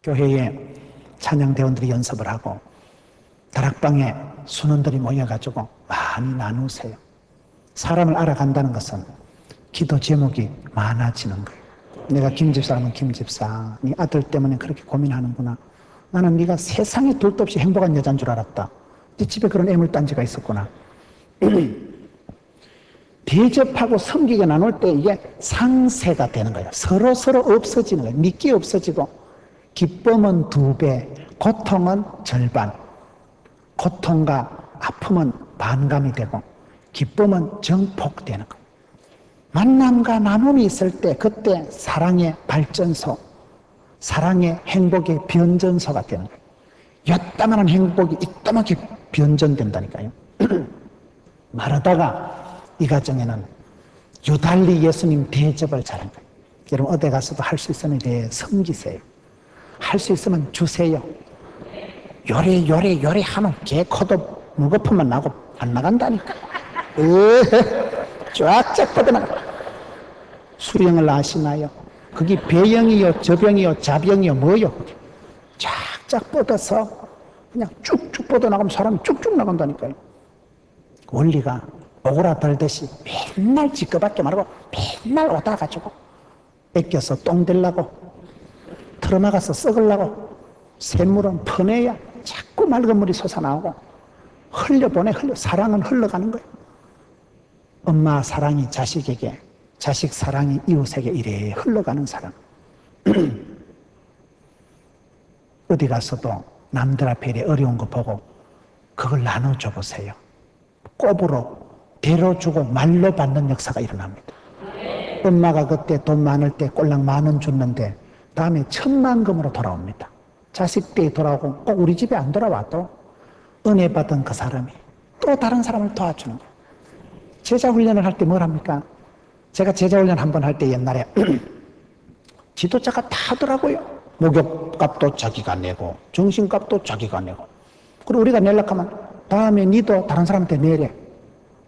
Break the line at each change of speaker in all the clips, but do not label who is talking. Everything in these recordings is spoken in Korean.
교회에 찬양대원들이 연습을 하고 다락방에 순원들이 모여가지고 많이 나누세요. 사람을 알아간다는 것은 기도 제목이 많아지는 거예요. 내가 김집사라면 김집사, 네 아들 때문에 그렇게 고민하는구나. 나는 네가 세상에 둘도 없이 행복한 여자인 줄 알았다. 네 집에 그런 애물단지가 있었구나. 대접하고 섬기게 나눌 때 이게 상세가 되는 거예요. 서로 없어지는 거예요. 믿기 없어지고, 기쁨은 2배, 고통은 절반. 고통과 아픔은 반감이 되고, 기쁨은 정폭되는 거예요. 만남과 나눔이 있을 때 그때 사랑의 발전소, 사랑의 행복의 변전소가 되는 거예요. 이따만한 행복이 이따만하게 변전된다니까요. 말하다가 이 가정에는 유달리 예수님 대접을 잘한 거예요. 여러분 어디 가서도 할 수 있으면 이제 섬기세요. 할 수 있으면 주세요. 요래 하면 개 코도 무거품만 나고 안 나간다니까. 쫙쫙 뻗어나가. 수령을 아시나요? 그게 배영이요, 저병이요, 자병이요, 뭐요? 쫙쫙 뻗어서 그냥 쭉쭉 뻗어나가면 사람이 쭉쭉 나간다니까요. 원리가 오그라들듯이 맨날 지꺼밖에 말고 맨날 오다 가지고 뺏겨서 똥 되려고 틀어막아서 썩으려고 샘물은 퍼내야 자꾸 맑은 물이 솟아나오고 흘려보내. 사랑은 흘러가는 거예요. 엄마 사랑이 자식에게, 자식 사랑이 이웃에게 이래 흘러가는 사랑. 어디 가서도 남들 앞에 이래 어려운 거 보고 그걸 나눠줘 보세요. 꼽으로 대로 주고 말로 받는 역사가 일어납니다. 엄마가 그때 돈 많을 때 꼴랑 10,000원 줬는데 다음에 10,000,000금으로 돌아옵니다. 자식 때 돌아오고 꼭 우리 집에 안 돌아와도 은혜 받은 그 사람이 또 다른 사람을 도와주는 거예요. 제자 훈련을 할 때 뭘 합니까? 제가 제자 훈련 한번 할 때 옛날에 지도자가 다 하더라고요. 목욕값도 자기가 내고 정신값도 자기가 내고, 그리고 우리가 내려고 하면 다음에 니도 다른 사람한테 내래.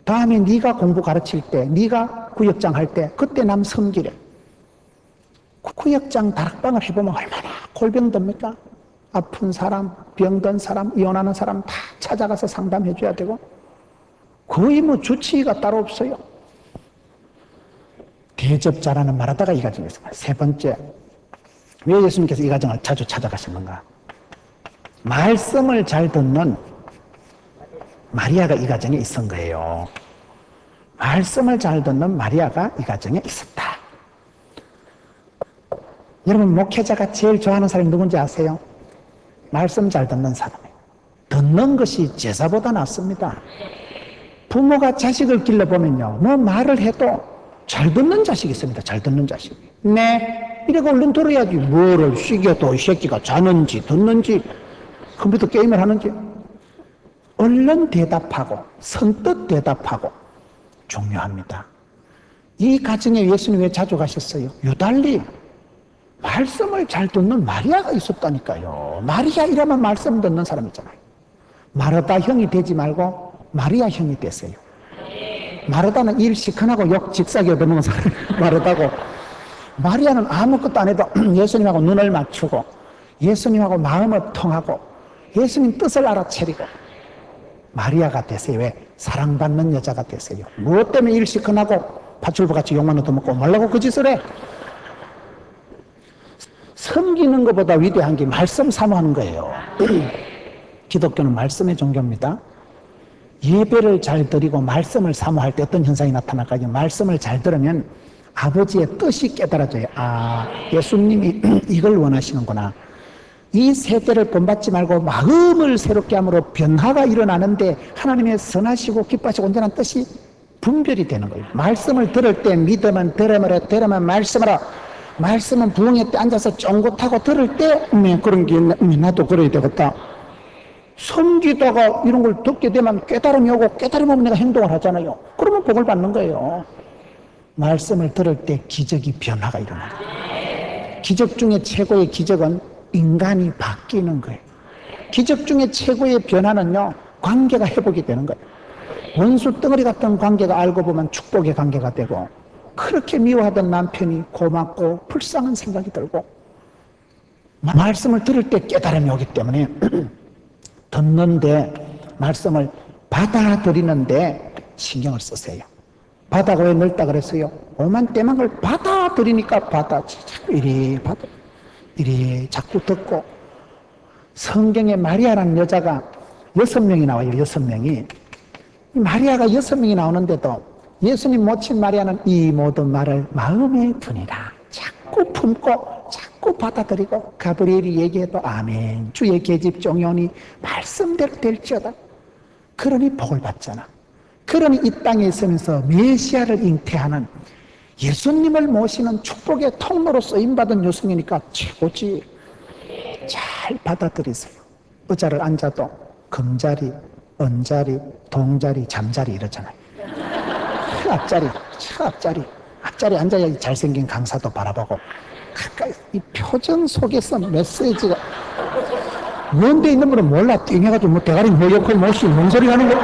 다음에 네가 공부 가르칠 때, 네가 구역장 할 때 그때 남 섬기래. 구역장 다락방을 해보면 얼마나 골병듭니까? 아픈 사람, 병든 사람, 이혼하는 사람 다 찾아가서 상담해 줘야 되고, 거의 뭐 주치의가 따로 없어요. 대접 잘하는 말하다가 이 가정이 있습니다. 3번째, 왜 예수님께서 이 가정을 자주 찾아가셨는가? 말씀을 잘 듣는 마리아가 이 가정에 있은 거예요. 말씀을 잘 듣는 마리아가 이 가정에 있었다. 여러분 목회자가 제일 좋아하는 사람이 누군지 아세요? 말씀 잘 듣는 사람이에요. 듣는 것이 제사보다 낫습니다. 부모가 자식을 길러보면요, 뭐 말을 해도 잘 듣는 자식이 있습니다. 잘 듣는 자식. 네, 이래가 얼른 들어야지. 뭐를 쉬겨도 이 새끼가 자는지 듣는지 컴퓨터 게임을 하는지 얼른 대답하고 선뜻 대답하고 중요합니다. 이 가정에 예수님 왜 자주 가셨어요? 유달리 말씀을 잘 듣는 마리아가 있었다니까요. 마리아 이러면 말씀 듣는 사람 있잖아요. 마르다 형이 되지 말고 마리아 형이 되세요. 마르다는 일 시큰하고 욕 직사겨 듣는 사람 마르다고, 마리아는 아무것도 안 해도 예수님하고 눈을 맞추고 예수님하고 마음을 통하고 예수님 뜻을 알아차리고 마리아가 되세요. 왜? 사랑받는 여자가 되세요. 무엇 때문에 일 시큰하고 파출부같이 욕만 얻어먹고 말라고 그 짓을 해? 섬기는 것보다 위대한 게 말씀 사모하는 거예요. 기독교는 말씀의 종교입니다. 예배를 잘 드리고 말씀을 사모할 때 어떤 현상이 나타날까요? 말씀을 잘 들으면 아버지의 뜻이 깨달아져요. 아, 예수님이 이걸 원하시는구나. 이 세대를 본받지 말고 마음을 새롭게 함으로 변화가 일어나는데 하나님의 선하시고 기뻐하시고 온전한 뜻이 분별이 되는 거예요. 말씀을 들을 때 믿으면 들으므로, 들으면 말씀으로, 말씀은 부흥회 때 앉아서 쫑긋하고 들을 때 그런 게 나도 그래야 되겠다. 섬기다가 이런 걸 듣게 되면 깨달음이 오고, 깨달음 오면 내가 행동을 하잖아요. 그러면 복을 받는 거예요. 말씀을 들을 때 기적이 변화가 일어나요. 기적 중에 최고의 기적은 인간이 바뀌는 거예요. 기적 중에 최고의 변화는요, 관계가 회복이 되는 거예요. 원수 덩어리 같은 관계가 알고 보면 축복의 관계가 되고, 그렇게 미워하던 남편이 고맙고 불쌍한 생각이 들고, 말씀을 들을 때 깨달음이 오기 때문에 듣는데 말씀을 받아들이는데 신경을 쓰세요. 바다가 왜 넓다 그랬어요? 오만 때만 걸 받아들이니까 자꾸 이리 자꾸 듣고. 성경에 마리아라는 여자가 6명이 나와요. 6명이. 마리아가 6명이 나오는데도 예수님 모친 마리아는 이 모든 말을 마음에 두니라. 자꾸 품고 자꾸 받아들이고 가브리엘이 얘기해도 아멘 주의 계집 종이오니 말씀대로 될지어다. 그러니 복을 받잖아. 그러니 이 땅에 있으면서 메시아를 잉태하는 예수님을 모시는 축복의 통로로 쓰임받은 예수님이니까 최고지. 잘 받아들이세요. 의자를 앉아도 금자리, 언자리, 동자리, 잠자리 이러잖아요. 앞자리 앉아야 잘생긴 강사도 바라보고 가까이 이 표정 속에서 메시지가 뭔데 있는 분은 몰라. 띵해가지고 뭐 대가리 모욕을 못시 뭔 소리 하는 거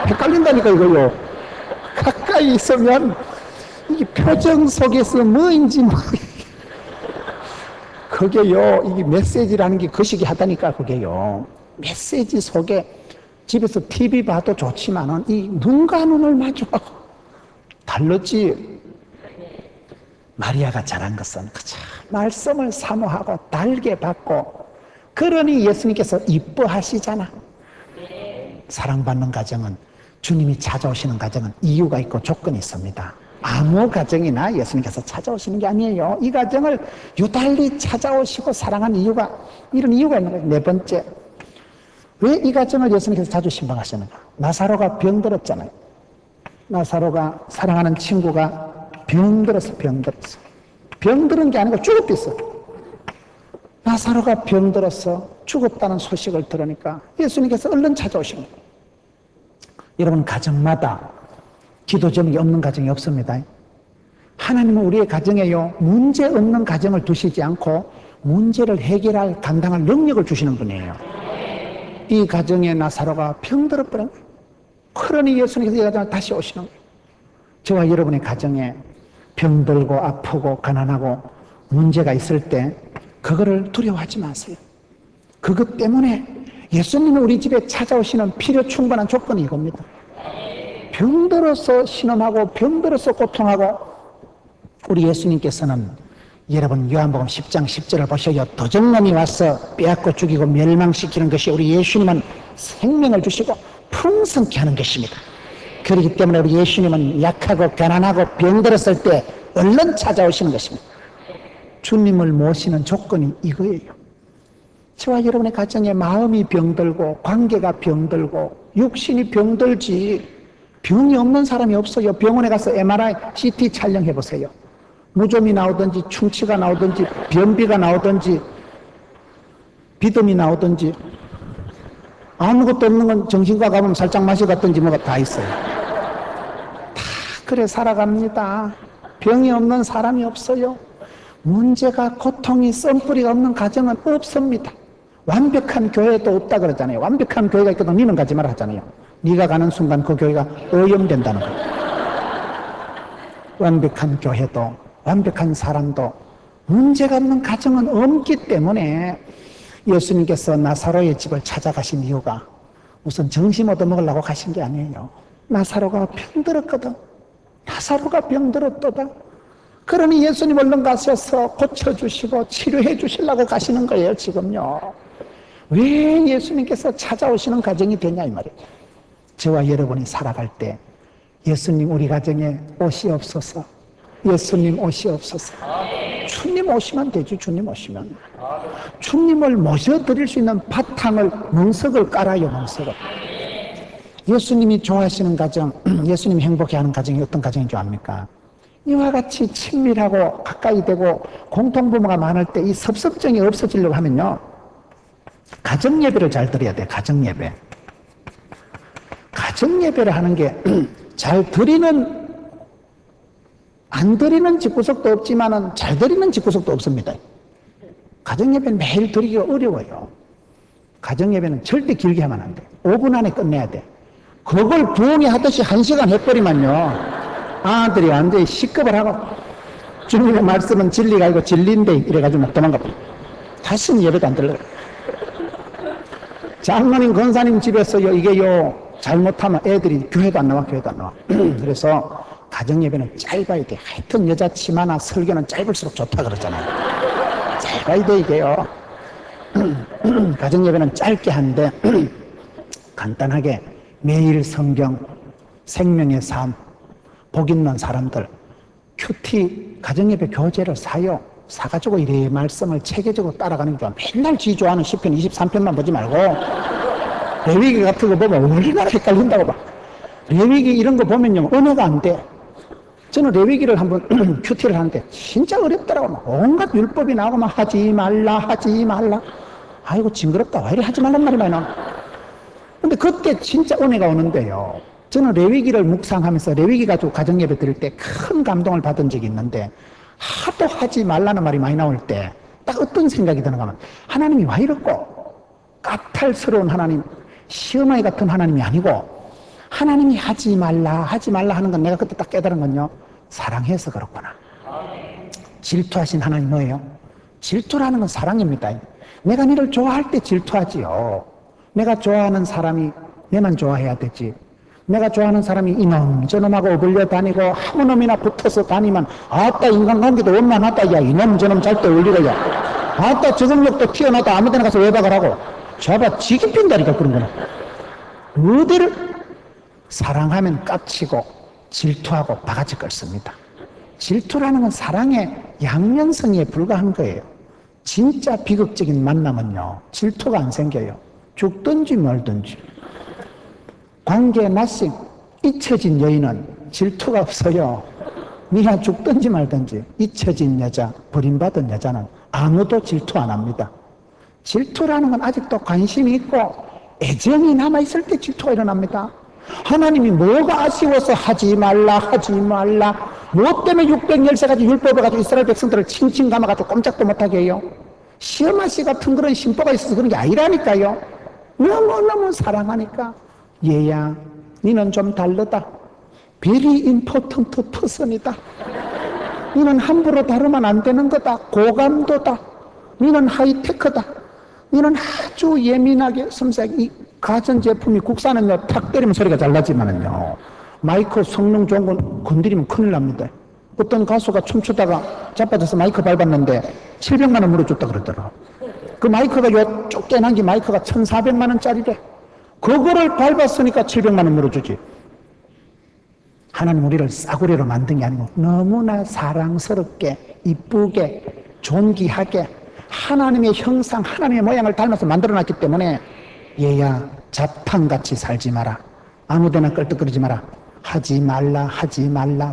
헷갈린다니까 이거요. 가까이 있으면 이 표정 속에서 뭐인지 그게요, 이게 메시지라는 게 거시기 하다니까, 그게요. 메시지 속에 집에서 TV 봐도 좋지만은 이 눈과 눈을 마주하고 다르지. 마리아가 잘한 것은 그저 말씀을 사모하고 달게 받고, 그러니 예수님께서 이뻐하시잖아. 사랑받는 가정은, 주님이 찾아오시는 가정은 이유가 있고 조건이 있습니다. 아무 가정이나 예수님께서 찾아오시는 게 아니에요. 이 가정을 유달리 찾아오시고 사랑하는 이유가, 이런 이유가 있는 거예요. 네 번째, 왜 이 가정을 예수님께서 자주 신방하시는가? 나사로가 병들었잖아요. 나사로가 사랑하는 친구가 병들었어. 병들은 게 아니고 죽었댔어. 나사로가 병들어서 죽었다는 소식을 들으니까 예수님께서 얼른 찾아오신 거예요. 여러분, 가정마다 기도 제목이 없는 가정이 없습니다. 하나님은 우리의 가정에요, 문제 없는 가정을 두시지 않고 문제를 해결할 감당할 능력을 주시는 분이에요. 이 가정에 나사로가 병들어버린 거예요. 그러니 예수님께서 이 가정을 다시 오시는 거예요. 저와 여러분의 가정에 병들고 아프고 가난하고 문제가 있을 때 그거를 두려워하지 마세요. 그것 때문에 예수님이 우리 집에 찾아오시는 필요 충분한 조건이 이겁니다. 병들어서 신음하고 병들어서 고통하고, 우리 예수님께서는 여러분 요한복음 10장 10절을 보셔요. 도적놈이 와서 빼앗고 죽이고 멸망시키는 것이 우리 예수님은 생명을 주시고 풍성케 하는 것입니다. 그렇기 때문에 우리 예수님은 약하고 가난하고 병들었을 때 얼른 찾아오시는 것입니다. 주님을 모시는 조건이 이거예요. 저와 여러분의 가정에 마음이 병들고 관계가 병들고 육신이 병들지 병이 없는 사람이 없어요. 병원에 가서 MRI, CT 촬영해 보세요. 무좀이 나오든지 충치가 나오든지 변비가 나오든지 비듬이 나오든지 아무것도 없는 건 정신과 가면 살짝 마셔갔든지 뭐가 다 있어요. 다 그래 살아갑니다. 병이 없는 사람이 없어요. 문제가, 고통이, 썸뿌리가 없는 가정은 없습니다. 완벽한 교회도 없다 그러잖아요. 완벽한 교회가 있거든 니는 가지 마라 하잖아요. 네가 가는 순간 그 교회가 오염된다는 거예요. 완벽한 교회도 완벽한 사람도 문제가 없는 가정은 없기 때문에 예수님께서 나사로의 집을 찾아가신 이유가 우선 점심 얻어먹으려고 가신 게 아니에요. 나사로가 병들었거든. 나사로가 병들었도다. 그러니 예수님 얼른 가셔서 고쳐주시고 치료해 주시려고 가시는 거예요. 지금요. 왜 예수님께서 찾아오시는 가정이 되냐 이 말이에요. 저와 여러분이 살아갈 때 예수님 우리 가정에 오시옵소서. 예수님 오시옵소서. 주님 오시면 되지. 주님 오시면 주님을 모셔드릴 수 있는 바탕을, 멍석을 깔아요. 멍석을. 예수님이 좋아하시는 가정, 예수님이 행복해하는 가정이 어떤 가정인 줄 압니까? 이와 같이 친밀하고 가까이 되고 공통부모가 많을 때 이 섭섭증이 없어지려고 하면요, 가정예배를 잘 드려야 돼. 가정예배. 가정예배를 하는 게 잘 드리는, 안 드리는 집구석도 없지만은 잘 드리는 집구석도 없습니다. 가정예배는 매일 드리기가 어려워요. 가정예배는 절대 길게 하면 안 돼. 5분 안에 끝내야 돼. 그걸 부엉이 하듯이 1시간 해버리면요, 아들이 완전히 시급을 하고 주님의 말씀은 진리가 아니고 진리인데 이래가지고 막 도망가 버려. 다시는 예배도 안 들러요. 장로님, 권사님 집에서요, 이게요, 잘못하면 애들이 교회도 안 나와, 교회도 안 나와. 그래서 가정예배는 짧아야 돼. 하여튼 여자 치마나 설교는 짧을수록 좋다 그러잖아요. 짧아야 돼, 이게요. 가정예배는 짧게 하는데, 간단하게 매일 성경, 생명의 삶, 복 있는 사람들, 큐티 가정예배 교재를 사요. 사가지고 이래 말씀을 체계적으로 따라가는 게 좋아. 맨날 지 좋아하는 시편 23편만 보지 말고 레위기 같은 거 보면 얼마나 헷갈린다고 봐. 레위기 이런 거 보면요, 은혜가 안 돼. 저는 레위기를 한번 큐티를 하는데 진짜 어렵더라고. 막 온갖 율법이 나오고 막 하지 말라 하지 말라. 아이고 징그럽다. 왜 이래 하지 말란 말이 많이 나와. 근데 그때 진짜 은혜가 오는데요, 저는 레위기를 묵상하면서 레위기 가지고 가정예배 드릴 때 큰 감동을 받은 적이 있는데, 하도 하지 말라는 말이 많이 나올 때 딱 어떤 생각이 드는가 하면, 하나님이 왜 이렇고 까탈스러운 하나님, 시어머니 같은 하나님이 아니고 하나님이 하지 말라 하는 건, 내가 그때 딱 깨달은 건요, 사랑해서 그렇구나. 질투하신 하나님 뭐예요? 질투라는 건 사랑입니다. 내가 너를 좋아할 때 질투하지요. 내가 좋아하는 사람이 내만 좋아해야 되지. 내가 좋아하는 사람이 이놈 저놈하고 어울려 다니고 아무 놈이나 붙어서 다니면 아따 인간관계도 원만하다. 야 이놈 저놈 잘 때 어울리고, 야 아따 저정력도 튀어나다. 아무 데나 가서 외박을 하고. 저봐 지기 핀다니까 그런 거는. 어디를 사랑하면 깝치고 질투하고 바가지 끓습니다. 질투라는 건 사랑의 양면성에 불과한 거예요. 진짜 비극적인 만남은요, 질투가 안 생겨요. 죽든지 말든지. 관계 낯싱 잊혀진 여인은 질투가 없어요. 네가 죽든지 말든지. 잊혀진 여자, 버림받은 여자는 아무도 질투 안 합니다. 질투라는 건 아직도 관심이 있고 애정이 남아있을 때 질투가 일어납니다. 하나님이 뭐가 아쉬워서 하지 말라 하지 말라, 무엇 때문에 613가지 율법을 가지고 이스라엘 백성들을 칭칭 감아가지고 꼼짝도 못하게 해요? 시어마씨 같은 그런 심보가 있어서 그런 게 아니라니까요. 너무너무 사랑하니까. 얘야 니는 좀 다르다. Very important person이다. 니는 함부로 다루면 안 되는 거다. 고감도다. 니는 하이테크다. 니는 아주 예민하게 섬세하게. 이 가전제품이 국산은요 탁 때리면 소리가 잘 나지만은요, 마이크 성능 좋은 건 건드리면 큰일 납니다. 어떤 가수가 춤추다가 자빠져서 마이크 밟았는데 700만 원 물어줬다 그러더라고. 그 마이크가 요 쫓겨난 게 마이크가 1,400만 원짜리래. 그거를 밟았으니까 700만 원 물어주지. 하나님 우리를 싸구려로 만든 게 아니고 너무나 사랑스럽게 이쁘게 존귀하게 하나님의 형상, 하나님의 모양을 닮아서 만들어놨기 때문에, 얘야 자판같이 살지 마라. 아무데나 끌떡거리지 마라. 하지 말라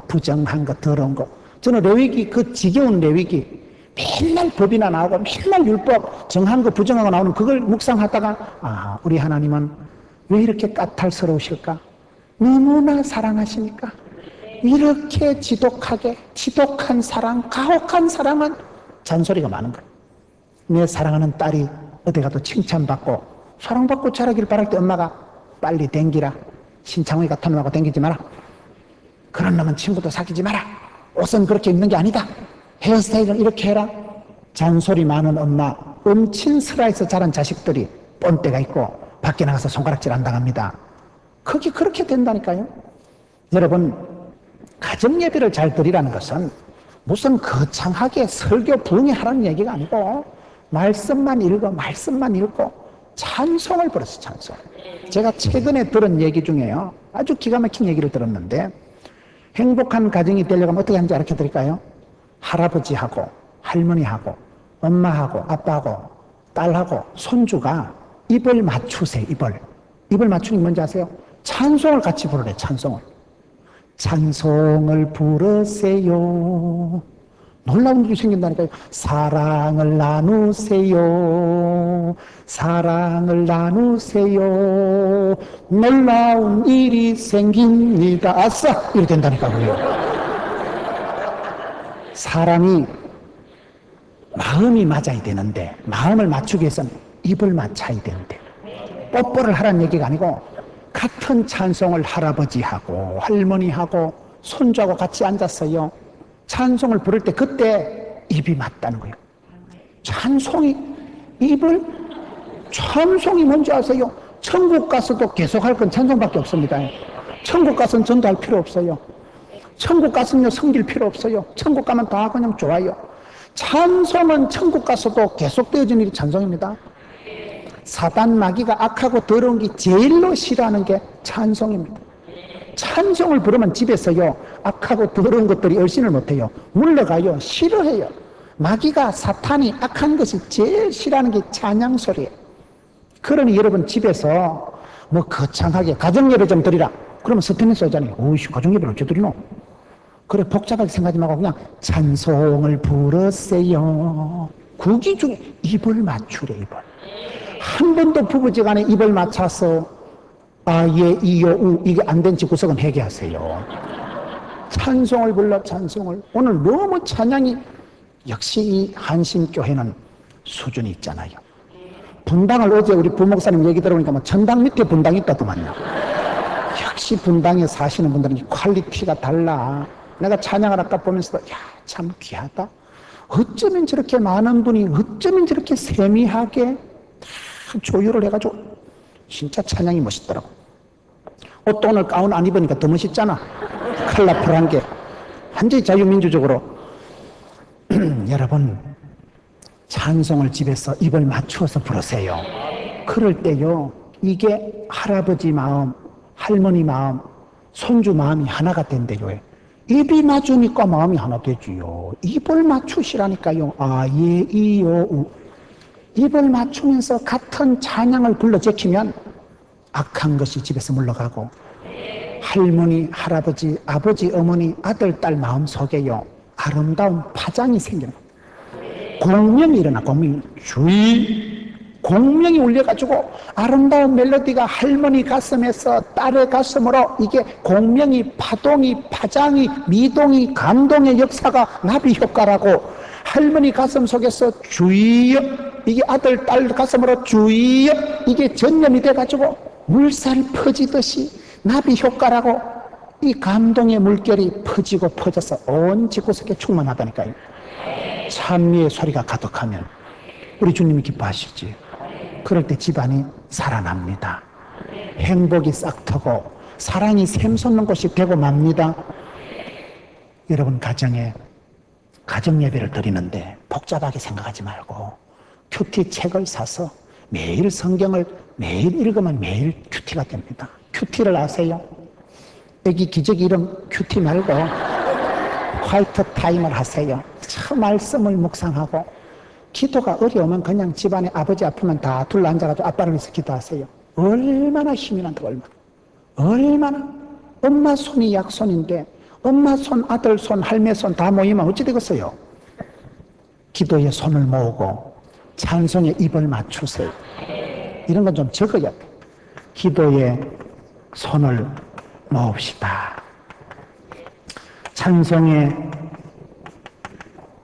부정한 거 더러운 거. 저는 레위기, 그 지겨운 레위기, 맨날 법이나 나오고 맨날 율법 정한 거 부정하고 나오는 그걸 묵상하다가, 아 우리 하나님은 왜 이렇게 까탈스러우실까? 너무나 사랑하시니까. 이렇게 지독한 사랑, 가혹한 사랑은 잔소리가 많은 거예요. 내 사랑하는 딸이 어디 가도 칭찬받고 사랑받고 자라길 바랄 때 엄마가 빨리 댕기라. 신창훈이 같은 놈하고 댕기지 마라. 그런 놈은 친구도 사귀지 마라. 옷은 그렇게 입는 게 아니다. 헤어스타일은 이렇게 해라. 잔소리 많은 엄마, 음친스라에서 자란 자식들이 뻔때가 있고 밖에 나가서 손가락질 안 당합니다. 그게 그렇게 된다니까요. 여러분, 가정예배를 잘 드리라는 것은 무슨 거창하게 설교 부흥하라는 얘기가 아니고, 말씀만 읽고 찬송을 부르세요. 찬송. 제가 최근에 들은 얘기 중에요, 아주 기가 막힌 얘기를 들었는데, 행복한 가정이 되려면 어떻게 하는지 알려 드릴까요? 할아버지하고 할머니하고 엄마하고 아빠하고 딸하고 손주가 입을 맞추세요. 입을 맞추는 게 뭔지 아세요? 찬송을 같이 부르래. 찬송을 부르세요. 놀라운 일이 생긴다니까요. 사랑을 나누세요. 놀라운 일이 생깁니다. 아싸! 이렇게 된다니까요. 사람이 마음이 맞아야 되는데, 마음을 맞추기 위해서는 입을 맞춰야 되는데, 뽀뽀를 하라는 얘기가 아니고 같은 찬송을 할아버지하고 할머니하고 손주하고 같이 앉았어요. 찬송을 부를 때 그때 입이 맞다는 거예요. 찬송이 입을? 찬송이 뭔지 아세요? 천국 가서도 계속 할 건 찬송밖에 없습니다. 천국 가서는 전도할 필요 없어요. 천국 가서는요 섬길 필요 없어요. 천국 가면 다 그냥 좋아요. 찬송은 천국 가서도 계속되어지는 일이 찬송입니다. 사단 마귀가 악하고 더러운 게 제일로 싫어하는 게 찬송입니다. 찬송을 부르면 집에서요 악하고 더러운 것들이 얼씬을 못해요. 물러가요. 싫어해요. 마귀가 사탄이 악한 것이 제일 싫어하는 게 찬양 소리예요. 그러니 여러분 집에서 뭐 거창하게 가정예배 좀 드리라 그러면 스트레스 오잖아요. 오이씨 가정예배를 어째 드리노? 그래 복잡하게 생각하지 말고 그냥 찬송을 부르세요. 국이 중에 입을 맞추래. 입을 한 번도 부부지간에 입을 맞춰서 아예 이요 우 이게 안 된 집구석은 회개하세요. 찬송을 불러. 찬송을. 오늘 너무 찬양이 역시 이 한신교회는 수준이 있잖아요. 분당을 어제 우리 부목사님 얘기 들어보니까 뭐 전당 밑에 분당이 있다더만요. 역시 분당에 사시는 분들은 퀄리티가 달라. 내가 찬양을 아까 보면서도 야, 참 귀하다. 어쩌면 저렇게 많은 분이 어쩌면 저렇게 세미하게 다 조율을 해가지고 진짜 찬양이 멋있더라고. 옷도 오늘 가운 안 입으니까 더 멋있잖아. 컬러풀한 게 완전히 자유민주적으로. 여러분 찬송을 집에서 입을 맞추어서 부르세요. 그럴 때요 이게 할아버지 마음, 할머니 마음, 손주 마음이 하나가 된대요. 입이 맞으니까 마음이 하나 되지요. 입을 맞추시라니까요. 아, 예, 이, 요, 우. 입을 맞추면서 같은 찬양을 불러 제키면 악한 것이 집에서 물러가고 할머니, 할아버지, 아버지, 어머니, 아들, 딸 마음속에요 아름다운 파장이 생기는 겁니다. 공명이 일어나. 공명이 주의 공명이 울려가지고 아름다운 멜로디가 할머니 가슴에서 딸의 가슴으로 이게 공명이 파동이 파장이 미동이 감동의 역사가 나비 효과라고 할머니 가슴 속에서 주여 이게 아들 딸 가슴으로 주여 이게 전염이 돼가지고 물살 퍼지듯이 나비 효과라고 이 감동의 물결이 퍼지고 퍼져서 온 집구석에 충만하다니까요. 찬미의 소리가 가득하면 우리 주님이 기뻐하시지. 그럴 때 집안이 살아납니다. 행복이 싹트고 사랑이 샘솟는 곳이 되고 맙니다. 여러분 가정에 가정 예배를 드리는데 복잡하게 생각하지 말고 큐티 책을 사서 매일 성경을 매일 읽으면 매일 큐티가 됩니다. 큐티를 아세요? 애기 기저귀 이름 큐티 말고 화이트 타임을 하세요. 참 말씀을 묵상하고 기도가 어려우면 그냥 집안에 아버지 아프면 다 둘러 앉아가지고 아빠를 위해서 기도하세요. 얼마나 힘이 난다. 얼마나 엄마 손이 약손인데 엄마 손, 아들 손, 할매 손 다 모이면 어찌 되겠어요? 기도에 손을 모으고 찬송에 입을 맞추세요. 이런 건 좀 적어야 돼. 기도에 손을 모읍시다. 찬송에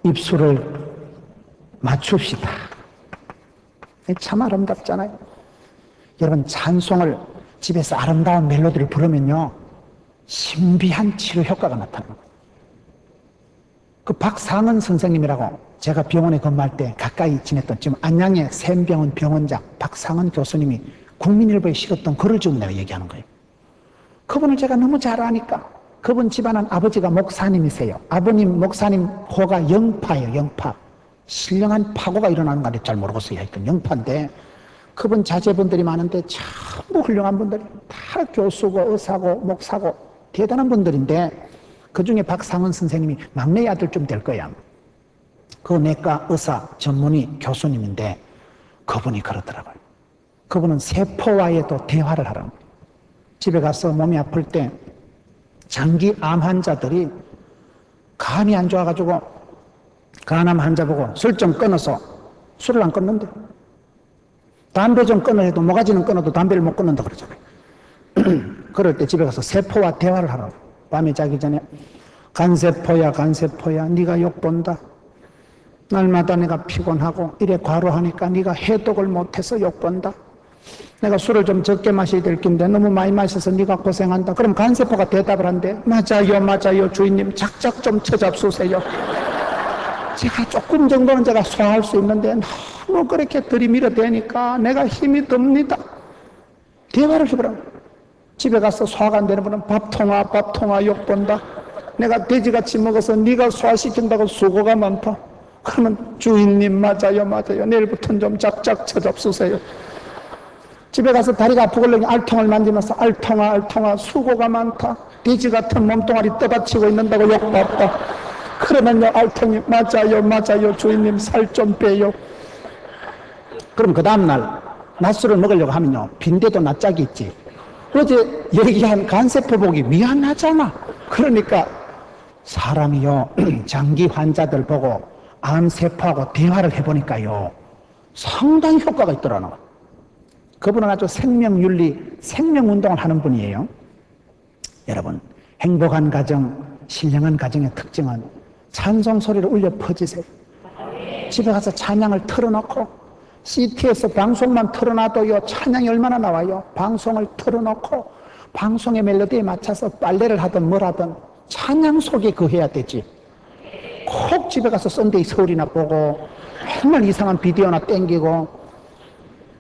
입술을 맞춥시다. 참 아름답잖아요. 여러분 찬송을 집에서 아름다운 멜로디를 부르면요 신비한 치료 효과가 나타납니다. 그 박상은 선생님이라고 제가 병원에 근무할 때 가까이 지냈던 지금 안양의 샘병원 병원장 박상은 교수님이 국민일보에 실었던 글을 좀 내가 얘기하는 거예요. 그분을 제가 너무 잘 아니까 그분 집안은 아버지가 목사님이세요. 아버님 목사님 호가 영파예요. 영파. 신령한 파고가 일어나는 건지 잘 모르겠어요. 하여튼 영파인데 그분 자제분들이 많은데 전부 훌륭한 분들이 다 교수고 의사고 목사고 대단한 분들인데 그중에 박상은 선생님이 막내 아들쯤 될 거야. 그 내과 의사 전문의 교수님인데 그분이 그러더라고요. 그분은 세포와에도 대화를 하라고. 집에 가서 몸이 아플 때 장기 암 환자들이 간이 안 좋아가지고 간암 환자 보고 술 좀 끊어서 술을 안 끊는데 담배 좀 끊어 해도 모가지는 끊어도 담배를 못 끊는다 그러잖아요. 그럴 때 집에 가서 세포와 대화를 하라고. 밤에 자기 전에 간세포야 간세포야 네가 욕본다. 날마다 내가 피곤하고 이래 과로하니까 네가 해독을 못해서 욕본다. 내가 술을 좀 적게 마셔야 될 낀데 너무 많이 마셔서 네가 고생한다. 그럼 간세포가 대답을 한대. 맞아요 맞아요 주인님 작작 좀 쳐잡수세요. 제가 조금 정도는 제가 소화할 수 있는데 너무 그렇게 들이밀어 대니까 내가 힘이 듭니다. 대화를 해보라고. 집에 가서 소화가 안 되는 분은 밥통아 욕본다. 내가 돼지같이 먹어서 네가 소화시킨다고 수고가 많다. 그러면 주인님 맞아요. 내일부터는 좀 짝짝 쳐잡수세요. 집에 가서 다리가 아프걸레니 알통을 만지면서 알통아 수고가 많다. 돼지 같은 몸뚱아리 떠받치고 있는다고 욕봤다. 그러면요 알통이 맞아요 주인님 살 좀 빼요. 그럼 그 다음날 낮술을 먹으려고 하면요 빈대도 낯짝이 있지. 어제 얘기한 간세포복이 미안하잖아. 그러니까 사람이요 장기 환자들 보고 암세포하고 대화를 해보니까요 상당히 효과가 있더라고요. 그분은 아주 생명윤리, 생명운동을 하는 분이에요. 여러분 행복한 가정, 신령한 가정의 특징은 찬송 소리를 울려 퍼지세요. 집에 가서 찬양을 틀어놓고 CT에서 방송만 틀어놔도요 찬양이 얼마나 나와요. 방송을 틀어놓고 방송의 멜로디에 맞춰서 빨래를 하든 뭘 하든 찬양 속에 거해야 되지. 꼭 집에 가서 썬데이 서울이나 보고 맨날 이상한 비디오나 땡기고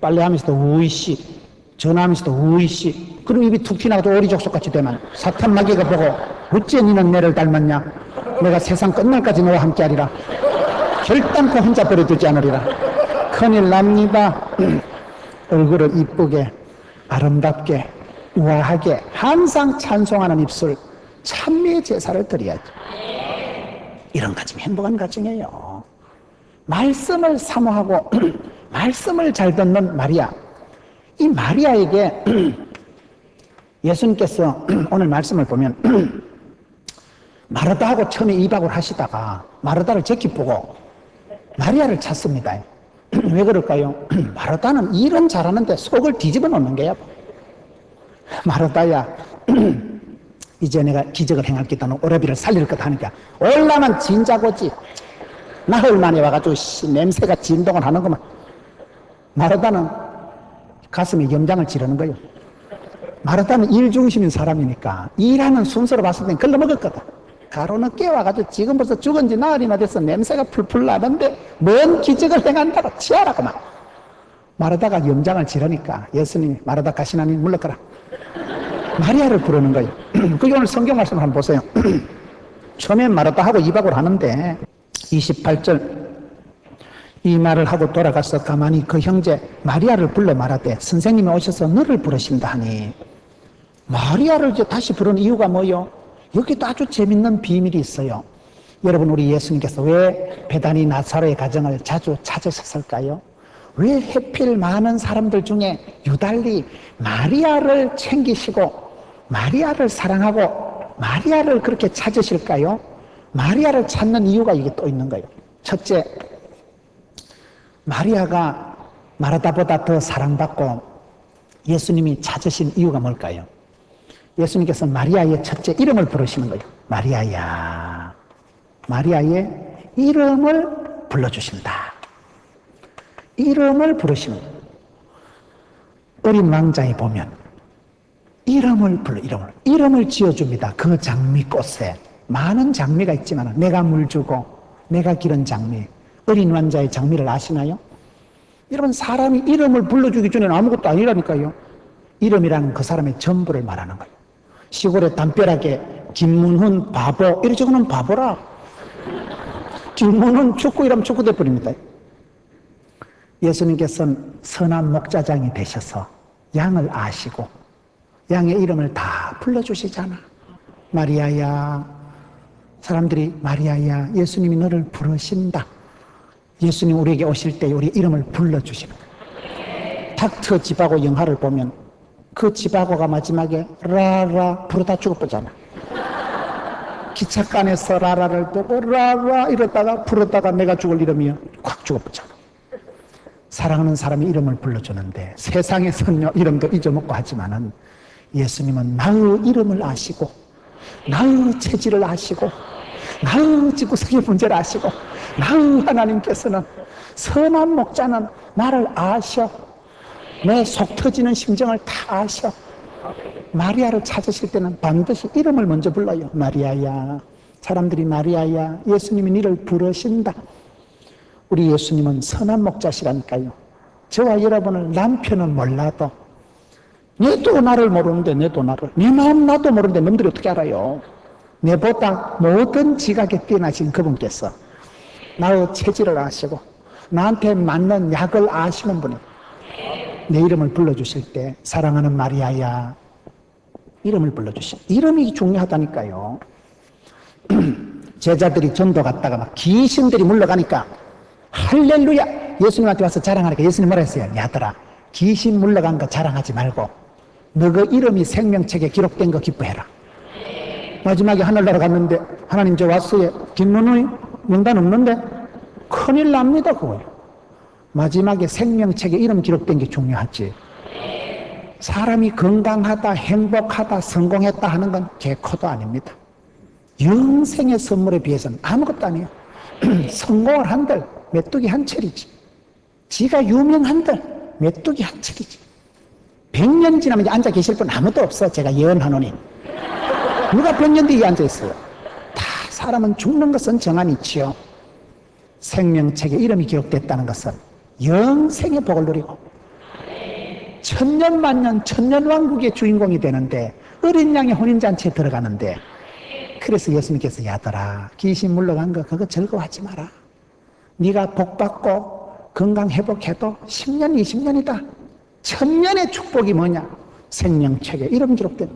빨래하면서도 우이씨 전화하면서도 우이씨 그리고 입이 툭 튀나가도 오리족속같이 되면 사탄 마귀가 보고 어째 니는 내를 닮았냐. 내가 세상 끝날까지 너와 함께하리라. 결단코 혼자 버려두지 않으리라. 큰일 납니다. 얼굴을 이쁘게 아름답게 우아하게 항상 찬송하는 입술 찬미의 제사를 드려야죠. 이런 가정이 행복한 가정이에요. 말씀을 사모하고 말씀을 잘 듣는 마리아. 이 마리아에게 예수님께서 오늘 말씀을 보면 마르다하고 처음에 이박을 하시다가 마르다를 적기 보고 마리아를 찾습니다. 왜 그럴까요? 마르다는 일은 잘하는데 속을 뒤집어 놓는 거야. 마르다야 이제 내가 기적을 행할 겠다. 오라비를 살릴 것 하니까 올라만 진작오지. 나흘 만에 와가지고 냄새가 진동을 하는구만. 마르다는 가슴에 염장을 지르는 거예요. 마르다는 일 중심인 사람이니까 일하는 순서로 봤을 땐 걸러먹었거든. 가로는 깨와가지고 지금 벌써 죽은 지 나흘이나 돼서 냄새가 풀풀 나는데 뭔 기적을 행한다고 치아라고만. 마르다가 염장을 지르니까 예수님이 마르다 가시나니 물러가라. 마리아를 부르는 거예요. 그게 오늘 성경 말씀을 한번 보세요. 처음엔 마르다하고 이박을 하는데 28절 이 말을 하고 돌아가서 가만히 그 형제 마리아를 불러 말하되 선생님이 오셔서 너를 부르신다 하니 마리아를 이제 다시 부르는 이유가 뭐요? 여기도 아주 재밌는 비밀이 있어요. 여러분 우리 예수님께서 왜 베다니 나사로의 가정을 자주 찾으셨을까요? 왜 해필 많은 사람들 중에 유달리 마리아를 챙기시고 마리아를 사랑하고 마리아를 그렇게 찾으실까요? 마리아를 찾는 이유가 이게 또 있는 거예요. 첫째, 마리아가 마르다보다 더 사랑받고 예수님이 찾으신 이유가 뭘까요? 예수님께서 마리아의 첫째 이름을 부르시는 거예요. 마리아야. 마리아의 이름을 불러주신다. 이름을 부르시는 거예요. 어린 왕자에 보면 이름을 불러, 이름을 지어줍니다. 그 장미꽃에 많은 장미가 있지만 내가 물 주고 내가 기른 장미, 어린 왕자의 장미를 아시나요? 여러분 사람이 이름을 불러주기 전에는 아무것도 아니라니까요. 이름이란 그 사람의 전부를 말하는 거예요. 시골에 담벼락에 김문훈 바보 이렇게 적으면 바보라. 김문훈 축구 이러면 축구 돼버립니다. 예수님께서는 선한 목자장이 되셔서 양을 아시고 양의 이름을 다 불러주시잖아. 마리아야. 사람들이 마리아야 예수님이 너를 부르신다. 예수님 우리에게 오실 때 우리 이름을 불러주시는 거예요. 닥터 지바고 영화를 보면 그 지바고가 마지막에 라라 부르다 죽어보잖아. 기차간에서 라라를 보고 라라 이러다가 부르다가 내가 죽을 이름이요 콱 죽어보잖아. 사랑하는 사람이 이름을 불러주는데 세상에서는요 이름도 잊어먹고 하지만은 예수님은 나의 이름을 아시고 나의 체질을 아시고 나의 지구상의 문제를 아시고 나의 하나님께서는 선한 목자는 나를 아셔. 내 속 터지는 심정을 다 아셔. 마리아를 찾으실 때는 반드시 이름을 먼저 불러요. 마리아야. 사람들이 마리아야, 예수님이 니를 부르신다. 우리 예수님은 선한 목자시라니까요. 저와 여러분을 남편은 몰라도 내도 나를 모르는데 내도 나를, 내 마음 나도 모르는데 놈들이 어떻게 알아요? 내보다 모든 지각에 뛰어나신 그분께서 나의 체질을 아시고 나한테 맞는 약을 아시는 분이 내 이름을 불러주실 때 사랑하는 마리아야 이름을 불러주신 이름이 중요하다니까요. 제자들이 전도 갔다가 막 귀신들이 물러가니까 할렐루야 예수님한테 와서 자랑하니까 예수님 뭐라 했어요? 야들아 귀신 물러간 거 자랑하지 말고 너그 이름이 생명책에 기록된 거 기뻐해라. 마지막에 하늘나라 갔는데 하나님 저 왔어요. 김문우의 명단 없는데 큰일 납니다. 그거요. 마지막에 생명책에 이름 기록된 게 중요하지. 사람이 건강하다 행복하다 성공했다 하는 건 개코도 아닙니다. 영생의 선물에 비해서는 아무것도 아니에요. 성공을 한들 메뚜기 한 철이지. 지가 유명한들 메뚜기 한 철이지. 100년 지나면 이제 앉아 계실 분 아무도 없어. 제가 예언하노니 누가 100년 뒤에 앉아 있어요? 다 사람은 죽는 것은 정한이 있지요. 생명책에 이름이 기록됐다는 것은 영생의 복을 누리고 천년만년 천년왕국의 주인공이 되는데 어린 양의 혼인잔치에 들어가는데 그래서 예수님께서 야들아 귀신 물러간 거 그거 즐거워하지 마라. 네가 복받고 건강 회복해도 10년 20년이다. 천년의 축복이 뭐냐? 생명책에 이름 기록된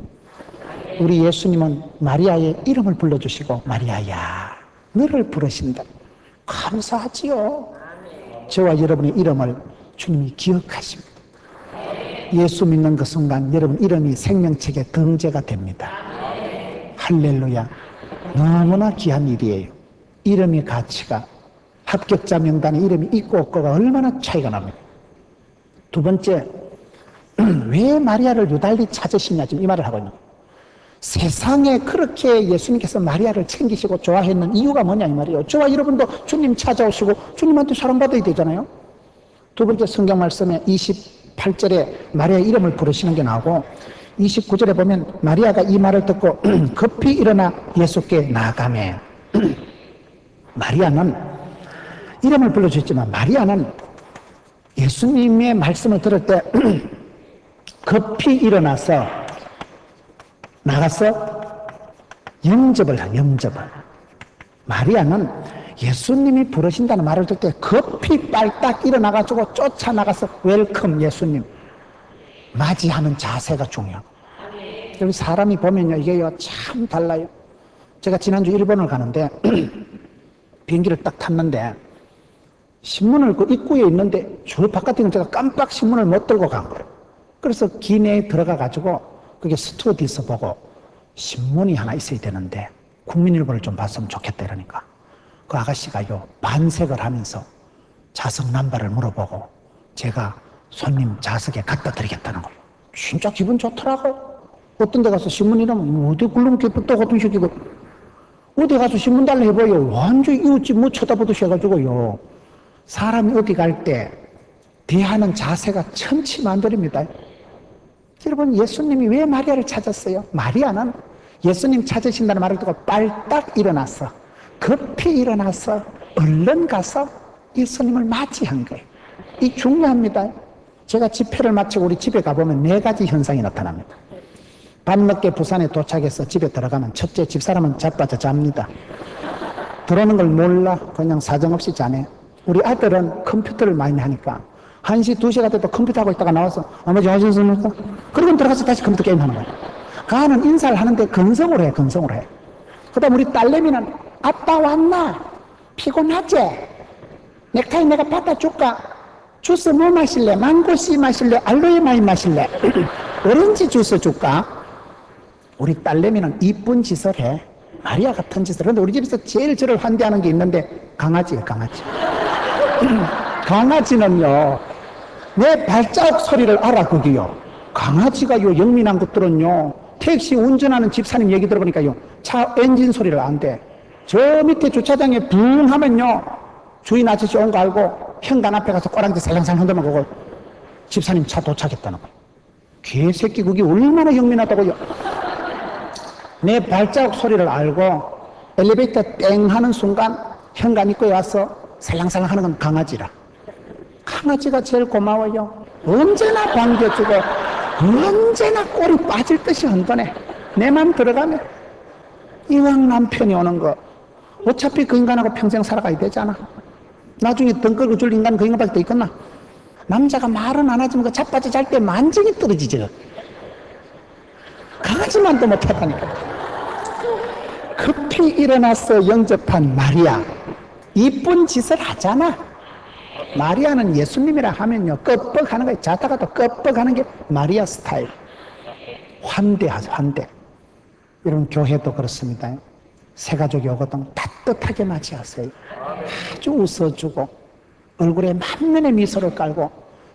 우리 예수님은 마리아의 이름을 불러주시고 마리아야 너를 부르신다. 감사하지요. 저와 여러분의 이름을 주님이 기억하십니다. 예수 믿는 그 순간 여러분 이름이 생명책에 등재가 됩니다. 할렐루야. 너무나 귀한 일이에요. 이름의 가치가 합격자 명단에 이름이 있고 없고가 얼마나 차이가 납니다. 두 번째, 왜 마리아를 유달리 찾으시냐 지금 이 말을 하고 있는 거예요. 세상에 그렇게 예수님께서 마리아를 챙기시고 좋아했는 이유가 뭐냐 이 말이에요. 저와 여러분도 주님 찾아오시고 주님한테 사랑받아야 되잖아요. 두 번째 성경 말씀에 28절에 마리아의 이름을 부르시는 게 나오고 29절에 보면 마리아가 이 말을 듣고 급히 일어나 예수께 나아가매. 마리아는 이름을 불러주셨지만 마리아는 예수님의 말씀을 들을 때 급히 일어나서 나가서 영접을 해. 영접을. 마리아는 예수님이 부르신다는 말을 듣을 때 급히 빨딱 일어나가지고 쫓아나가서 웰컴 예수님 맞이하는 자세가 중요하고 여기 사람이 보면요 이게요 참 달라요. 제가 지난주 일본을 가는데 비행기를 딱 탔는데 신문을 그 입구에 있는데 저 바깥에 제가 깜빡 신문을 못 들고 간 거예요. 그래서 기내에 들어가 가지고 그게 스튜어디스 보고 신문이 하나 있어야 되는데 국민일보를 좀 봤으면 좋겠다 이러니까 그 아가씨가요 반색을 하면서 좌석 남바를 물어보고 제가 손님 좌석에 갖다 드리겠다는 거예요. 진짜 기분 좋더라고. 어떤 데 가서 신문 이러면 어디 굴러면 또 같은 식이고 어디 가서 신문 달라 해봐요. 완전히 이웃집 뭐 쳐다보듯이 해가지고요. 사람이 어디 갈 때 대하는 자세가 천치만별입니다. 여러분 예수님이 왜 마리아를 찾았어요? 마리아는 예수님 찾으신다는 말을 듣고 빨딱 일어나서 급히 일어나서 얼른 가서 예수님을 맞이한 거예요. 이 중요합니다. 제가 집회를 마치고 우리 집에 가보면 4가지 현상이 나타납니다. 밤늦게 부산에 도착해서 집에 들어가면 첫째 집사람은 자빠져 잡니다. 들어오는 걸 몰라. 그냥 사정없이 자네. 우리 아들은 컴퓨터를 많이 하니까 1시, 2시가 돼도 컴퓨터 하고 있다가 나와서 아버지 하셨습니까? 그러고 들어가서 다시 컴퓨터 게임 하는 거예요. 가는 인사를 하는데 건성으로 해. 건성으로 해. 그 다음 우리 딸내미는 아빠 왔나? 피곤하지? 넥타이 내가 받아줄까? 주스 뭐 마실래? 망고씨 마실래? 알로에 마인 마실래? 오렌지 주스 줄까? 우리 딸내미는 이쁜 짓을 해. 마리아 같은 짓을. 그런데 우리 집에서 제일 저를 환대하는 게 있는데 강아지예요. 강아지. 강아지는요 내 발자국 소리를 알아. 거기요 강아지가요 영민한 것들은요 택시 운전하는 집사님 얘기 들어보니까요 차 엔진 소리를 안돼. 저 밑에 주차장에 붕 하면요 주인 아저씨 온 거 알고 현관 앞에 가서 꼬랑지 살랑살랑 흔들면 그거 집사님 차 도착했다는 거예요. 개새끼 그게 얼마나 영민하다고요. 내 발자국 소리를 알고 엘리베이터 땡 하는 순간 현관 입구에 와서 살랑살랑 하는 건 강아지라. 강아지가 제일 고마워요. 언제나 반겨주고 언제나 꼬리 빠질 듯이 흔드네. 내 맘 들어가면. 이왕 남편이 오는 거 어차피 그 인간하고 평생 살아가야 되잖아. 나중에 등 끌고 줄 인간 그 인간밖에 더 있겠나? 남자가 말은 안 하지만 그 자빠져 잘 때 만정이 떨어지죠. 강아지만도 못하다니까. 급히 일어나서 영접한 마리아, 이쁜 짓을 하잖아. 마리아는 예수님이라 하면요 끄뻑하는 거예요. 자다가도 끄뻑하는 게 마리아 스타일. 환대하죠. 환대. 여러분 교회도 그렇습니다. 새가족이 오거든 따뜻하게 맞이하세요. 아주 웃어주고 얼굴에 만면의 미소를 깔고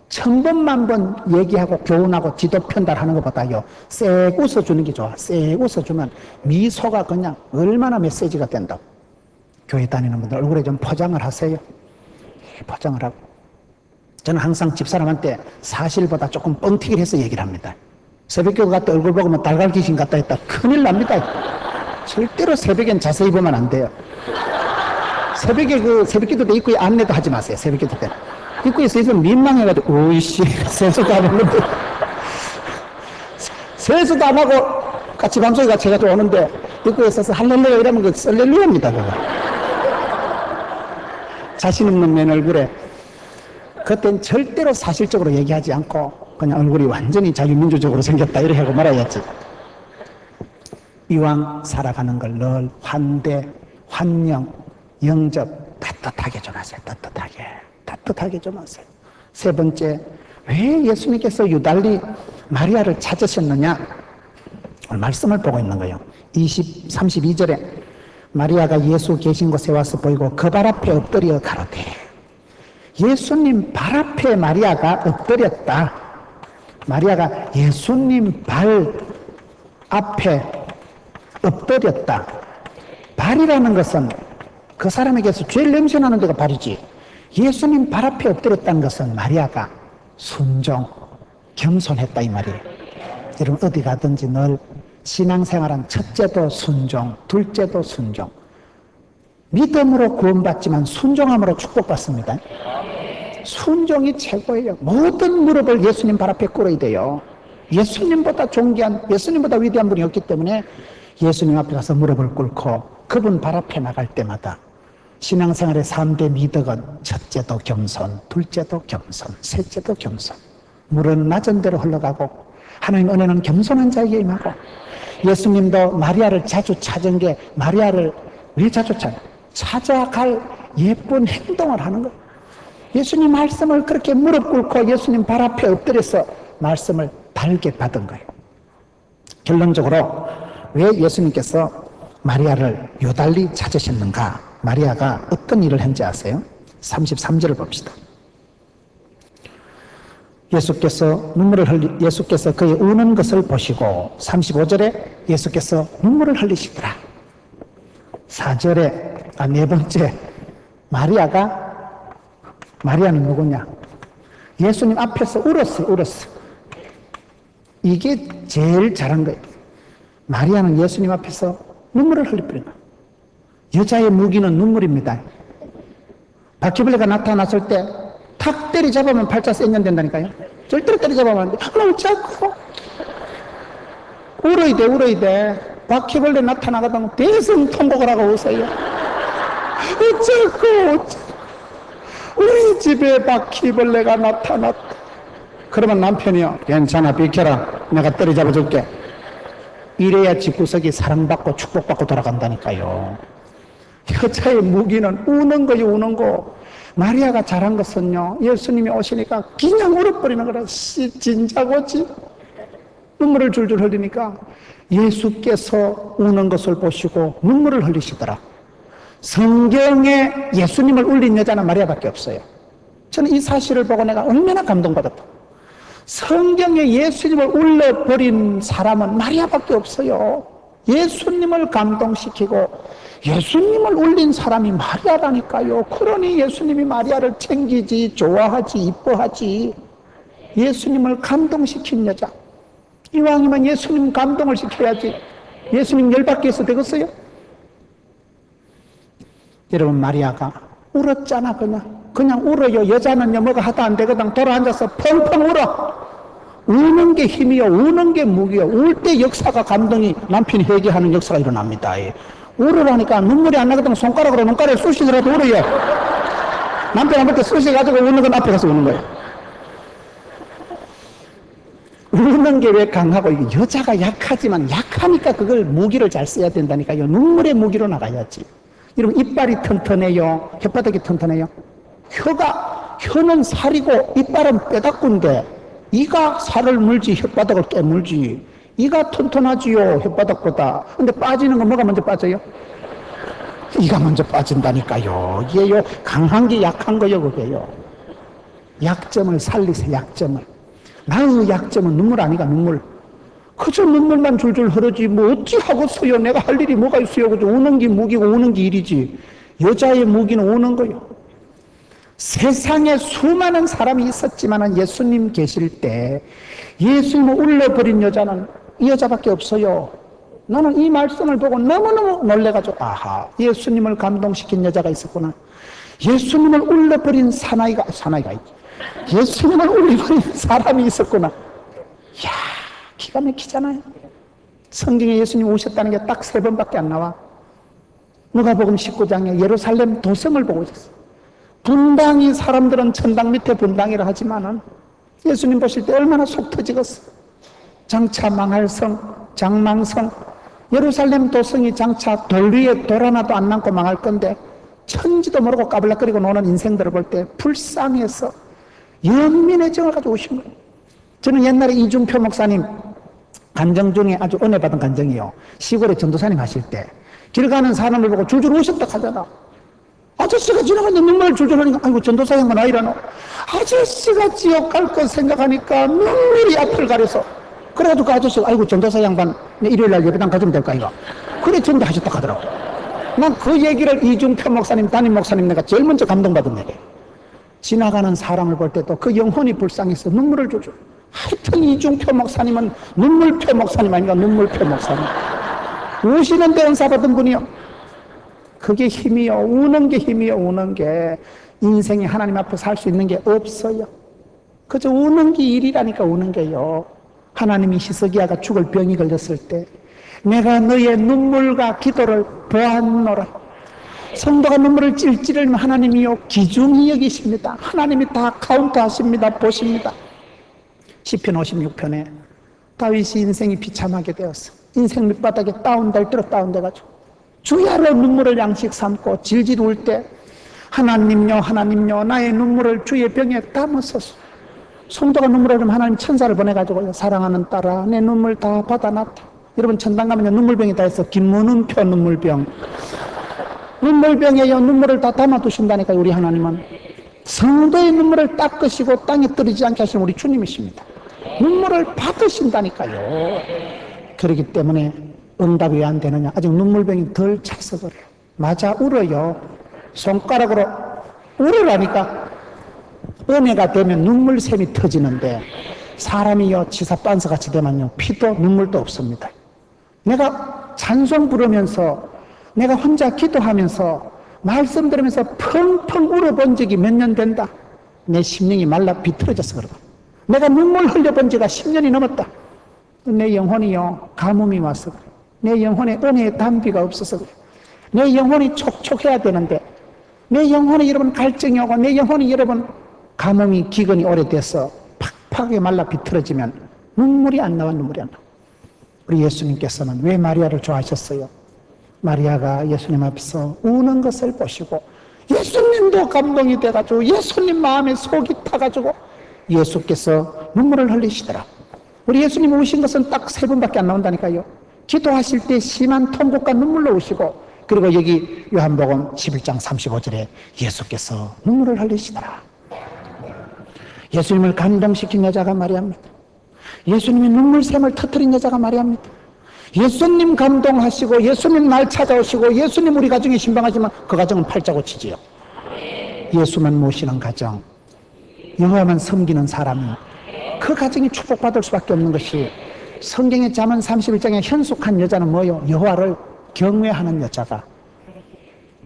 1000번 1000번 얘기하고 교훈하고 지도 편달하는 것보다요 쎄 웃어주는 게 좋아. 쎄 웃어주면 미소가 그냥 얼마나 메시지가 된다고. 교회 다니는 분들 얼굴에 좀 포장을 하세요. 포장을 하고. 저는 항상 집사람한테 사실보다 조금 뻥튀기를 해서 얘기를 합니다. 새벽교회 갔다 얼굴 보고 달걀 귀신 같다 했다 큰일 납니다. 절대로 새벽엔 자세히 보면 안 돼요. 새벽에 새벽기도 때 입구에 안내도 하지 마세요. 새벽기도 때 입구에 서 있으면 민망해가지고 오이씨 세수도 안 했는데 세수도 안 하고 같이 밤송이 같이 해가지고 오는데 입구에 서서 할렐루야 이러면 그 썰렐루야입니다. 그거 자신 없는 맨 얼굴에. 그땐 절대로 사실적으로 얘기하지 않고 그냥 얼굴이 완전히 자기민주적으로 생겼다 이렇게 하고 말아야지. 이왕 살아가는 걸 늘 환대, 환영, 영접 따뜻하게 좀 하세요. 따뜻하게 좀 하세요. 세 번째, 왜 예수님께서 유달리 마리아를 찾으셨느냐? 오늘 말씀을 보고 있는 거예요. 32절에 마리아가 예수 계신 곳에 와서 보이고 그 발 앞에 엎드려 가로되. 예수님 발 앞에 마리아가 엎드렸다. 마리아가 예수님 발 앞에 엎드렸다. 발이라는 것은 그 사람에게서 제일 냄새나는 데가 발이지. 예수님 발 앞에 엎드렸다는 것은 마리아가 순종, 겸손했다 이 말이에요. 여러분 어디 가든지 늘 신앙생활은 첫째도 순종, 둘째도 순종. 믿음으로 구원받지만 순종함으로 축복받습니다. 순종이 최고예요. 모든 무릎을 예수님 발 앞에 꿇어야 돼요. 예수님보다 존귀한, 예수님보다 위대한 분이 없기 때문에 예수님 앞에 가서 무릎을 꿇고 그분 발 앞에 나갈 때마다 신앙생활의 3대 미덕은 첫째도 겸손, 둘째도 겸손, 셋째도 겸손. 물은 낮은 대로 흘러가고 하나님 은혜는 겸손한 자에게 임하고. 예수님도 마리아를 자주 찾은 게 마리아를 왜 자주 찾아갈 예쁜 행동을 하는 거예요. 예수님 말씀을 그렇게 무릎 꿇고 예수님 발 앞에 엎드려서 말씀을 달게 받은 거예요. 결론적으로 왜 예수님께서 마리아를 유달리 찾으셨는가? 마리아가 어떤 일을 했는지 아세요? 33절을 봅시다. 예수께서 그의 우는 것을 보시고 35절에 예수께서 눈물을 흘리시더라. 4절에 네 번째 마리아는 누구냐? 예수님 앞에서 울었어요. 이게 제일 잘한 거예요. 마리아는 예수님 앞에서 눈물을 흘려버린 거예요. 여자의 무기는 눈물입니다. 바퀴벌레가 나타났을 때 탁 때리잡으면 팔자 쌩년된다니까요. 절대로 때리잡으면 안 돼. 너무 작고 울어야 돼. 바퀴벌레 나타나가다가 대성통곡을 하고 웃어요. 어쩌고 우리 집에 바퀴벌레가 나타났다. 그러면 남편이요, 괜찮아 비켜라, 내가 때려잡아 줄게. 이래야 집구석이 사랑받고 축복받고 돌아간다니까요. 여자의 무기는 우는 거. 마리아가 잘한 것은요, 예수님이 오시니까 그냥 울어버리는 거라. 진짜고지. 눈물을 줄줄 흘리니까 예수께서 우는 것을 보시고 눈물을 흘리시더라. 성경에 예수님을 울린 여자는 마리아밖에 없어요. 저는 이 사실을 보고 내가 얼마나 감동받았다. 성경에 예수님을 울려버린 사람은 마리아밖에 없어요. 예수님을 감동시키고 예수님을 울린 사람이 마리아라니까요. 그러니 예수님이 마리아를 챙기지, 좋아하지, 이뻐하지. 예수님을 감동시킨 여자. 이왕이면 예수님 감동을 시켜야지. 예수님 열받게 해서 되겠어요? 여러분, 마리아가 울었잖아. 그냥 울어요. 여자는요 뭐가 하도 안 되거든. 돌아앉아서 펑펑 울어. 우는 게 힘이요, 우는 게 무기요. 울 때 역사가, 감동이, 남편이 회개하는 역사가 일어납니다. 예. 울으라니까. 눈물이 안 나거든. 손가락으로 눈가를 쑤시더라도 울어요. 남편 한 번 때 쑤시가지고 우는 건 앞에 가서 우는 거예요. 우는 게 왜 강하고, 여자가 약하지만 약하니까 그걸 무기를 잘 써야 된다니까요. 눈물의 무기로 나가야지. 여러분, 이빨이 튼튼해요, 혓바닥이 튼튼해요? 혀는 살이고 이빨은 뼈다구인데 이가 살을 물지 혓바닥을 깨물지. 이가 튼튼하지요, 혓바닥보다. 근데 빠지는 건 뭐가 먼저 빠져요? 이가 먼저 빠진다니까요. 이게요, 강한 게 약한 거요, 그게요. 약점을 살리세요, 약점을. 나의 약점은 눈물 아니가, 눈물. 그저 눈물만 줄줄 흐르지, 뭐 어찌 하겠어요. 내가 할 일이 뭐가 있어요. 그저 우는 게 무기고 우는 게 일이지. 여자의 무기는 우는 거요. 세상에 수많은 사람이 있었지만 예수님 계실 때 예수님을 울려버린 여자는 이 여자밖에 없어요. 나는 이 말씀을 보고 너무너무 놀래가지고, 아하, 예수님을 감동시킨 여자가 있었구나. 예수님을 울려버린 사나이가 있지. 예수님을 울려버린 사람이 있었구나. 이야, 기가 막히잖아요. 성경에 예수님 오셨다는 게 딱 3번밖에 안 나와. 누가복음 19장에 예루살렘 도성을 보고 있었어요. 분당이, 사람들은 천당 밑에 분당이라 하지만은 예수님 보실 때 얼마나 속 터지겠어. 장차 망할 성, 장망성, 예루살렘 도성이 장차 돌 위에 돌 하나도 안 남고 망할 건데 천지도 모르고 까불락거리고 노는 인생들을 볼 때 불쌍해서 연민의 정을 가지고 오신 거예요. 저는 옛날에 이중표 목사님 간정 중에 아주 은혜 받은 간정이요. 시골에 전도사님 하실 때 길 가는 사람을 보고 줄줄 오셨다 하잖아. 아저씨가 지나가는데 눈물 줄줄 흘리니까, 아이고, 전도사 양반 아이라노. 아저씨가 지옥 갈 거 생각하니까 눈물이 앞을 가려서. 그래가지고 그 아저씨가, 아이고, 전도사 양반 일요일날 예배당 가주면 될까 이거. 그래 전도하셨다 하더라고. 난 그 얘기를 이중표 목사님, 담임 목사님 내가 제일 먼저 감동받은 얘기. 지나가는 사람을 볼 때도 그 영혼이 불쌍해서 눈물을 줄줄. 하여튼 이중표 목사님은 눈물표 목사님 아닌가, 눈물표 목사님. 우시는데 은사 받은 분이요. 그게 힘이요. 우는 게 힘이요. 우는 게. 인생이 하나님 앞에 살 수 있는 게 없어요. 그저 우는 게 일이라니까, 우는 게요. 하나님이 히스기야가 죽을 병이 걸렸을 때 내가 너의 눈물과 기도를 보았노라. 성도가 눈물을 찔찔 흘리면 하나님이요, 기중히 여기십니다. 하나님이 다 카운트하십니다. 보십니다. 시편 56편에 다윗이 인생이 비참하게 되었어. 인생 밑바닥에 다운될 대로 다운돼가지고 주야로 눈물을 양식 삼고 질질 울 때, 하나님요, 하나님요, 나의 눈물을 주의 병에 담으소서. 성도가 눈물을 흘리면 하나님 천사를 보내가지고요, 사랑하는 딸아, 내 눈물 다 받아놨다. 여러분, 천당 가면 눈물병이 다 있어. 김문은표 눈물병. 눈물병에요, 눈물을 다 담아두신다니까. 우리 하나님은 성도의 눈물을 닦으시고 땅에 떨어지지 않게 하시는 우리 주님이십니다. 눈물을 받으신다니까요. 그렇기 때문에 응답이 왜 안 되느냐? 아직 눈물병이 덜 차서 그래요. 맞아, 울어요. 손가락으로 울으라니까. 은혜가 되면 눈물샘이 터지는데 사람이요, 지사반서같이 되면요, 피도 눈물도 없습니다. 내가 찬송 부르면서, 내가 혼자 기도하면서, 말씀 들으면서 펑펑 울어본 적이 몇 년 된다. 내 심령이 말라 비틀어져서 그러고, 내가 눈물 흘려본 지가 10년이 넘었다. 내 영혼이요, 가뭄이 와서 그래. 내 영혼에 은혜의 담비가 없어서 그래. 내 영혼이 촉촉해야 되는데, 내 영혼에 여러분 갈증이 오고, 내 영혼이 여러분 가뭄이, 기근이 오래돼서 팍팍하게 말라 비틀어지면 눈물이 안 나와. 눈물이 안 나와. 우리 예수님께서는 왜 마리아를 좋아하셨어요? 마리아가 예수님 앞에서 우는 것을 보시고 예수님도 감동이 돼가지고, 예수님 마음에 속이 타가지고 예수께서 눈물을 흘리시더라. 우리 예수님 우신 것은 딱 3번밖에 안 나온다니까요. 기도하실 때 심한 통곡과 눈물로 우시고, 그리고 여기 요한복음 11장 35절에 예수께서 눈물을 흘리시더라. 예수님을 감동시킨 여자가 마리아입니다. 예수님이 눈물샘을 터뜨린 여자가 마리아입니다. 예수님 감동하시고, 예수님 날 찾아오시고, 예수님 우리 가정에 신방하지만 그 가정은 팔자고 치지요. 예수만 모시는 가정, 여호와만 섬기는 사람이 그 가정이 축복받을 수밖에 없는 것이, 성경의 잠언 31장에 현숙한 여자는 뭐요? 여호와를 경외하는 여자가.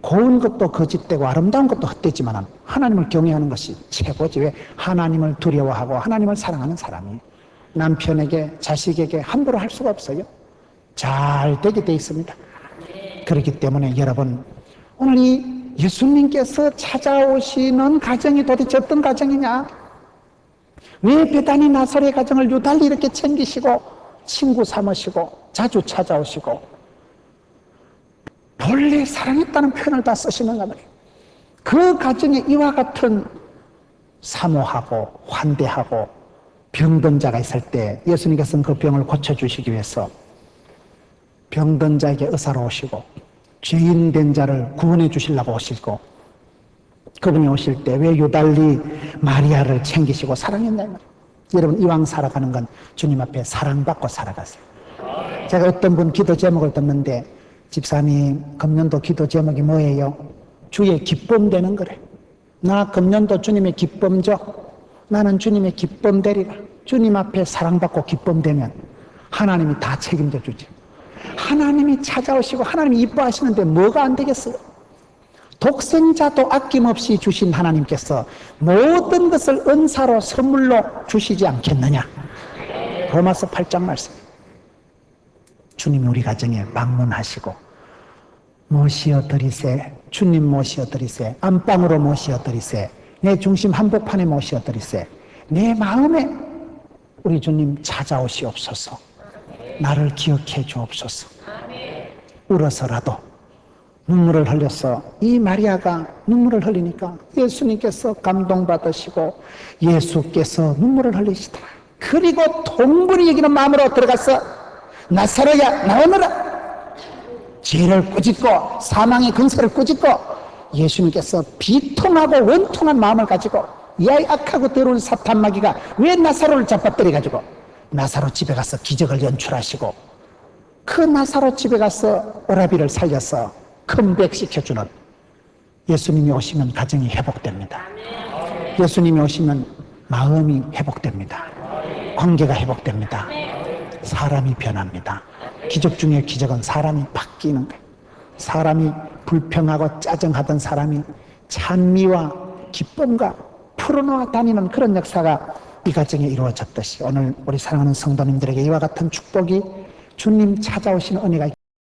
고운 것도 거짓되고 아름다운 것도 헛되지만 하나님을 경외하는 것이 최고지. 왜? 하나님을 두려워하고 하나님을 사랑하는 사람이 남편에게 자식에게 함부로 할 수가 없어요. 잘 되게 돼 있습니다. 그렇기 때문에 여러분, 오늘 이 예수님께서 찾아오시는 가정이 도대체 어떤 가정이냐? 왜 베다니 나사렛 가정을 유달리 이렇게 챙기시고 친구 삼으시고 자주 찾아오시고 본래 사랑했다는 표현을 다 쓰시는가 말이에요. 그 가정에 이와 같은 사모하고 환대하고 병든 자가 있을 때 예수님께서는 그 병을 고쳐주시기 위해서 병든 자에게 의사로 오시고 죄인 된 자를 구원해 주시려고 오시고, 그분이 오실 때 왜 유달리 마리아를 챙기시고 사랑했냐 말이에요. 여러분, 이왕 살아가는 건 주님 앞에 사랑받고 살아가세요. 제가 어떤 분 기도 제목을 듣는데, 집사님 금년도 기도 제목이 뭐예요? 주의 기쁨 되는 거래. 나 금년도 주님의 기쁨 줘. 나는 주님의 기쁨 되리라. 주님 앞에 사랑받고 기쁨 되면 하나님이 다 책임져 주지. 하나님이 찾아오시고 하나님이 이뻐하시는데 뭐가 안 되겠어요? 독생자도 아낌없이 주신 하나님께서 모든 것을 은사로 선물로 주시지 않겠느냐? 로마서 8장 말씀. 주님이 우리 가정에 방문하시고 모시어 드리세, 주님 모시어 드리세, 안방으로 모시어 드리세, 내 중심 한복판에 모시어 드리세, 내 마음에 우리 주님 찾아오시옵소서. 나를 기억해 주옵소서. 울어서라도 눈물을 흘렸어. 이 마리아가 눈물을 흘리니까 예수님께서 감동받으시고 예수께서 눈물을 흘리시더라. 그리고 동분이 여기는 마음으로 들어가서 나사로야 나오너라. 죄를 꾸짖고 사망의 근세를 꾸짖고 예수님께서 비통하고 원통한 마음을 가지고 이 아이 악하고 더러운 사탄 마귀가 왜 나사로를 잡아뜨려 가지고 나사로 집에 가서 기적을 연출하시고 그 나사로 집에 가서 오라비를 살려서 컴백시켜주는, 예수님이 오시면 가정이 회복됩니다. 예수님이 오시면 마음이 회복됩니다. 관계가 회복됩니다. 사람이 변합니다. 기적 중에 기적은 사람이 바뀌는 거예요. 사람이 불평하고 짜증하던 사람이 찬미와 기쁨과 풀어놓아 다니는 그런 역사가 이 가정에 이루어졌듯이 오늘 우리 사랑하는 성도님들에게 이와 같은 축복이 주님 찾아오시는 은혜가